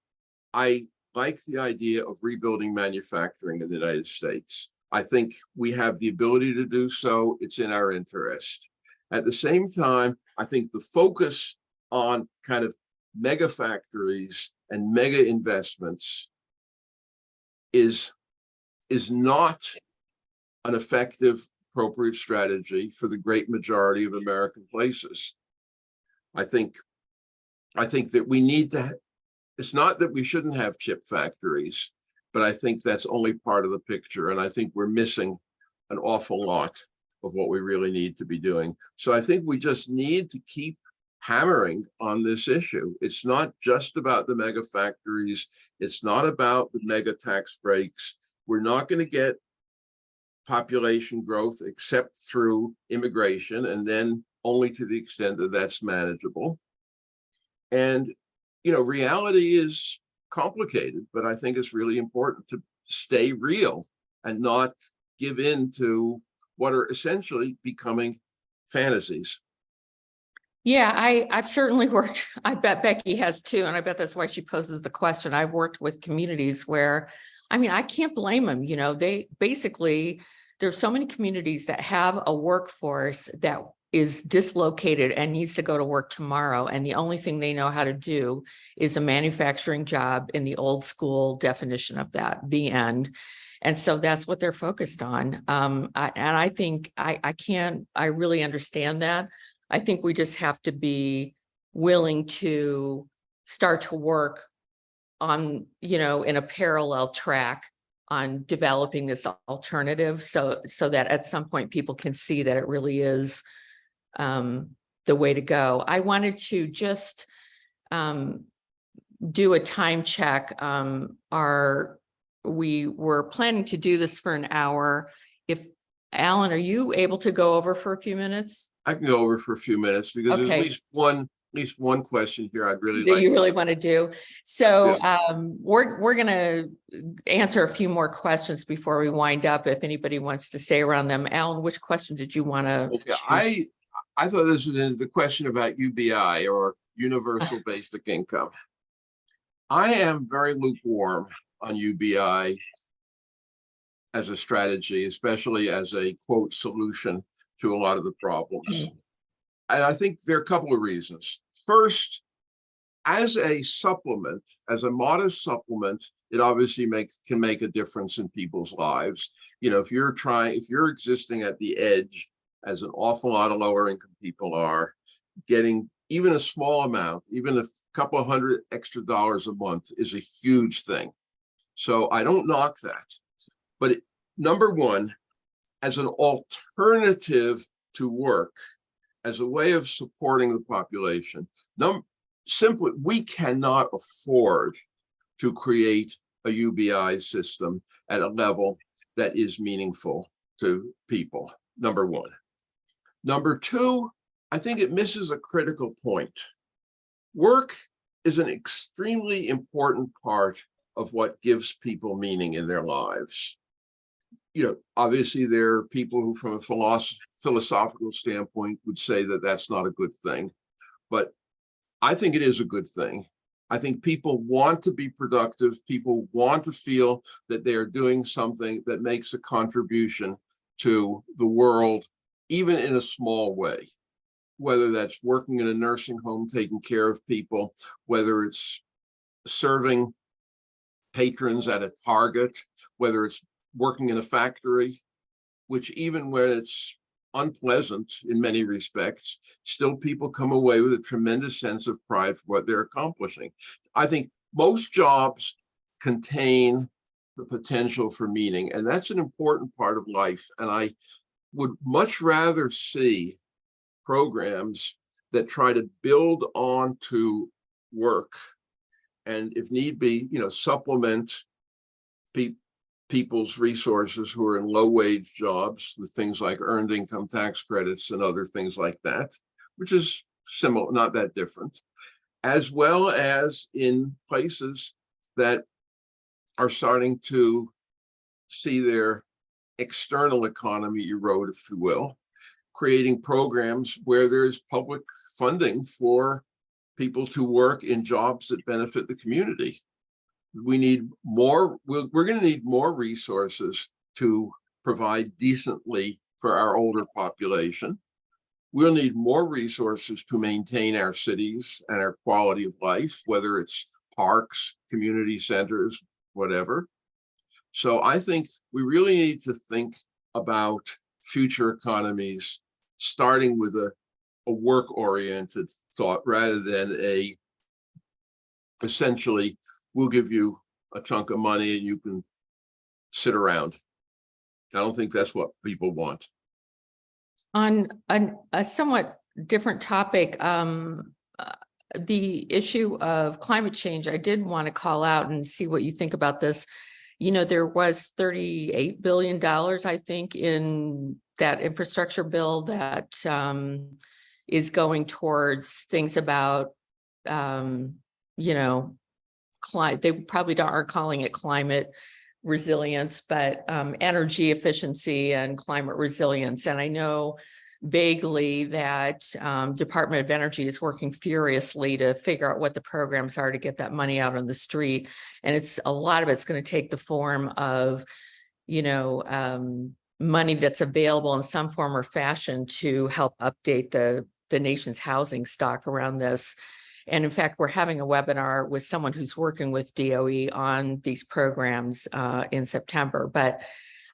I like the idea of rebuilding manufacturing in the United States. I think we have the ability to do so. It's in our interest. At the same time, I think the focus on kind of mega factories and mega investments is not an effective, appropriate strategy for the great majority of American places. I think that we need to, it's not that we shouldn't have chip factories, but I think that's only part of the picture. And I think we're missing an awful lot of what we really need to be doing. So I think we just need to keep hammering on this issue. It's not just about the mega factories. It's not about the mega tax breaks. We're not going to get population growth except through immigration, and then only to the extent that that's manageable. And, reality is complicated, but I think it's really important to stay real and not give in to what are essentially becoming fantasies. Yeah, I've certainly worked, I bet Becky has too, and I bet that's why she poses the question. I've worked with communities where, I can't blame them, they basically, there's so many communities that have a workforce that is dislocated and needs to go to work tomorrow. And the only thing they know how to do is a manufacturing job in the old school definition of that, the end. And so that's what they're focused on. I think I really understand that. I think we just have to be willing to start to work on, in a parallel track on developing this alternative so that at some point people can see that it really is the way to go. I wanted to just do a time check. We were planning to do this for an hour. If Alan, are you able to go over for a few minutes? I can go over for a few minutes because there's at least one question here I'd really like. You really want to do. So we're going to answer a few more questions before we wind up. If anybody wants to stay around them, Alan, which question did you want to? Okay, I thought this was the question about UBI, or universal basic income. I am very lukewarm on UBI as a strategy, especially as a quote solution to a lot of the problems. And I think there are a couple of reasons. First, as a supplement, as a modest supplement, it obviously can make a difference in people's lives. If you're existing at the edge, as an awful lot of lower income people are, getting even a small amount, even a couple of $100 extra a month is a huge thing. So I don't knock that. But number one, as an alternative to work, as a way of supporting the population, simply, we cannot afford to create a UBI system at a level that is meaningful to people, number one. Number two, I think it misses a critical point. Work is an extremely important part of what gives people meaning in their lives. Obviously there are people who from a philosophical standpoint would say that that's not a good thing, but I think it is a good thing. I think people want to be productive. People want to feel that they are doing something that makes a contribution to the world, even in a small way, whether that's working in a nursing home, taking care of people, whether it's serving patrons at a Target, whether it's working in a factory, which even when it's unpleasant in many respects, still people come away with a tremendous sense of pride for what they're accomplishing. I think most jobs contain the potential for meaning, and that's an important part of life. And I would much rather see programs that try to build on to work and, if need be, supplement pe people's resources who are in low-wage jobs with things like earned income tax credits and other things like that, which is similar, not that different, as well as in places that are starting to see their external economy erode, if you will, creating programs where there's public funding for people to work in jobs that benefit the community. We need more, we're going to need more resources to provide decently for our older population. We'll need more resources to maintain our cities and our quality of life, whether it's parks, community centers, whatever. So I think we really need to think about future economies, starting with a work-oriented thought rather than a essentially, we'll give you a chunk of money and you can sit around. I don't think that's what people want. On a somewhat different topic, the issue of climate change, I did want to call out and see what you think about this. You know, there was $38 billion, I think, in that infrastructure bill that is going towards things about, you know, they probably aren't calling it climate resilience, but energy efficiency and climate resilience. And I know vaguely that Department of Energy is working furiously to figure out what the programs are to get that money out on the street. And it's a lot of it's going to take the form of, you know, money that's available in some form or fashion to help update the nation's housing stock around this. And in fact, we're having a webinar with someone who's working with DOE on these programs in September. But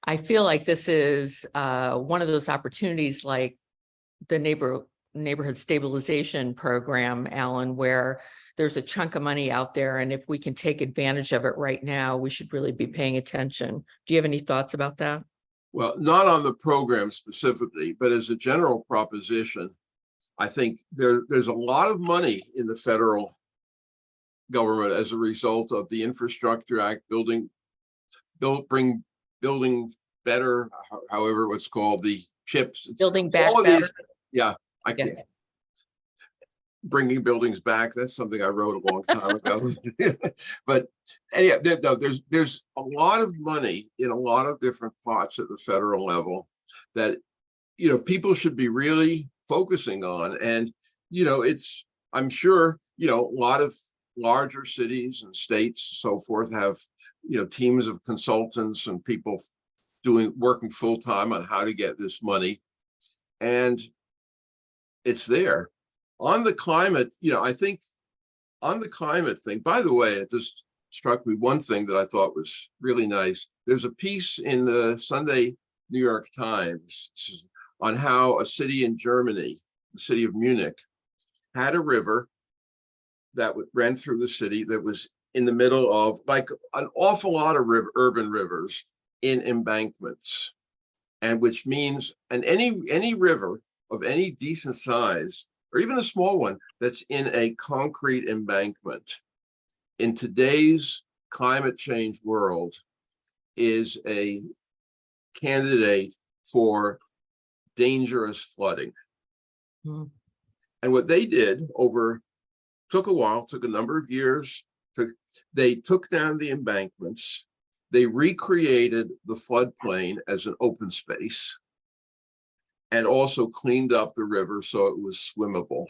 I feel like this is one of those opportunities like the neighborhood stabilization program, Alan, where there's a chunk of money out there. And if we can take advantage of it right now, we should really be paying attention. Do you have any thoughts about that? Well, not on the program specifically, but as a general proposition, I think there's a lot of money in the federal government as a result of the Infrastructure Act, building better, however what's called, the chips. Building back all of better. these, yeah, I can't. Bringing buildings back, that's something I wrote a long time ago. But anyhow, there's a lot of money in a lot of different pots at the federal level that, you know, people should be really focusing on. And, you know, I'm sure, you know, a lot of larger cities and states, so forth, have, you know, teams of consultants and people working full time on how to get this money. And it's there. On the climate, you know, I think on the climate thing, by the way, it just struck me one thing that I thought was really nice. There's a piece in the Sunday New York Times on how a city in Germany, the city of Munich, had a river that ran through the city that was in the middle of, like, an awful lot of urban rivers in embankments. And which means, and any river of any decent size, or even a small one that's in a concrete embankment, in today's climate change world, is a candidate for dangerous flooding. Hmm. And what they did took a while, took a number of years. They took down the embankments. They recreated the floodplain as an open space and also cleaned up the river so it was swimmable.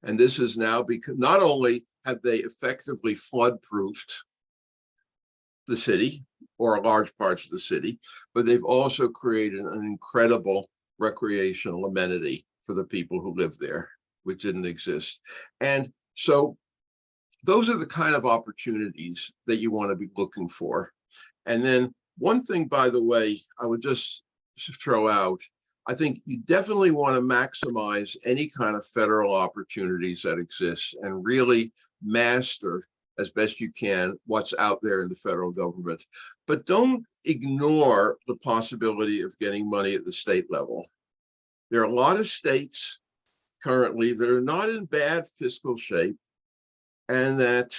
And this is now because not only have they effectively flood-proofed the city or large parts of the city, but they've also created an incredible recreational amenity for the people who live there, which didn't exist. And so those are the kind of opportunities that you want to be looking for. And then one thing, by the way, I would just throw out, I think you definitely want to maximize any kind of federal opportunities that exist and really master as best you can what's out there in the federal government. But don't ignore the possibility of getting money at the state level. There are a lot of states currently that are not in bad fiscal shape and that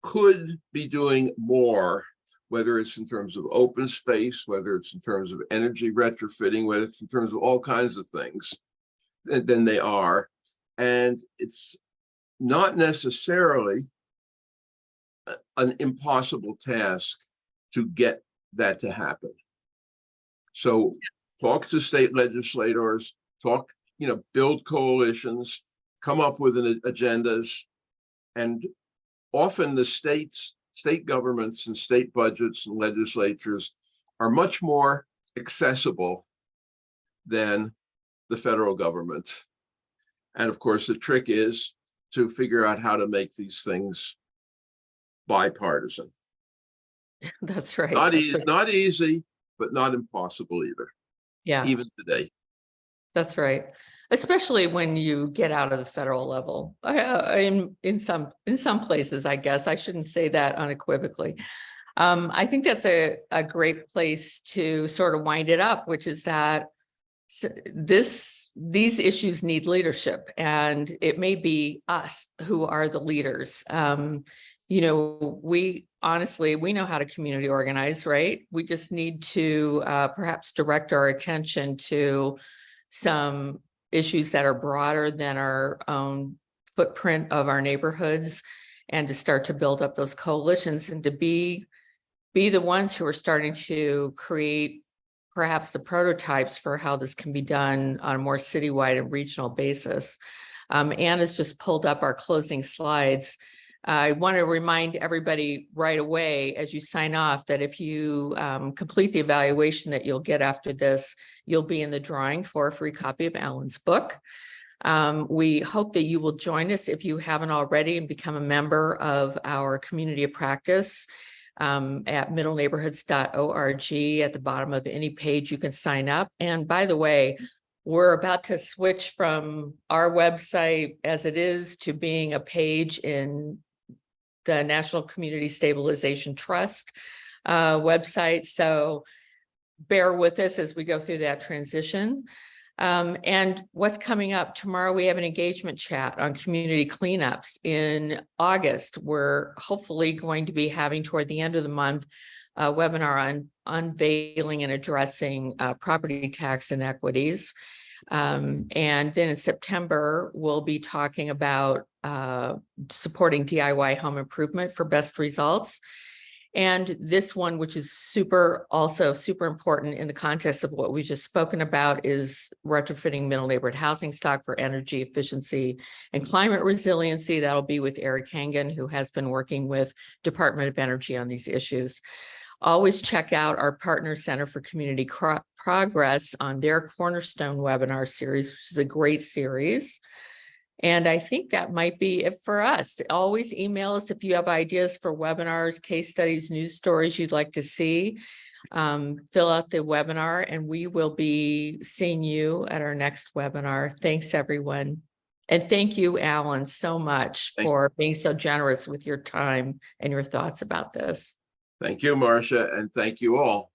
could be doing more, whether it's in terms of open space, whether it's in terms of energy retrofitting, whether it's in terms of all kinds of things, than they are. And it's not necessarily an impossible task to get that to happen. So talk to state legislators, build coalitions, come up with agendas, and often the state governments and state budgets and legislatures are much more accessible than the federal government. And of course, the trick is to figure out how to make these things bipartisan. That's right. Not easy, but not impossible either. Yeah, even today. that's right. Especially when you get out of the federal level. In some places, I guess I shouldn't say that unequivocally. I think that's a great place to sort of wind it up, which is that these issues need leadership, and it may be us who are the leaders. We honestly, we know how to community organize, right? We just need to perhaps direct our attention to some issues that are broader than our own footprint of our neighborhoods, and to start to build up those coalitions and to be the ones who are starting to create perhaps the prototypes for how this can be done on a more citywide and regional basis. Anne has just pulled up our closing slides. I want to remind everybody right away as you sign off that if you complete the evaluation that you'll get after this, you'll be in the drawing for a free copy of Alan's book. We hope that you will join us if you haven't already and become a member of our community of practice at middleneighborhoods.org. At the bottom of any page, you can sign up. And by the way, we're about to switch from our website as it is to being a page in the National Community Stabilization Trust website. So bear with us as we go through that transition. And what's coming up tomorrow, we have an engagement chat on community cleanups. In August, we're hopefully going to be having toward the end of the month a webinar on unveiling and addressing property tax inequities. And then in September, we'll be talking about supporting DIY home improvement for best results. And this one, which is also super important in the context of what we've just spoken about, is retrofitting middle neighborhood housing stock for energy efficiency and climate resiliency. That'll be with Eric Hangen, who has been working with Department of Energy on these issues. Always check out our partner Center for Community Progress on their Cornerstone webinar series, which is a great series. And I think that might be it for us. Always email us if you have ideas for webinars, case studies, news stories you'd like to see. Fill out the webinar and we will be seeing you at our next webinar. Thanks, everyone. And thank you, Alan, so much for being so generous with your time and your thoughts about this. Thank you, Marcia, and thank you all.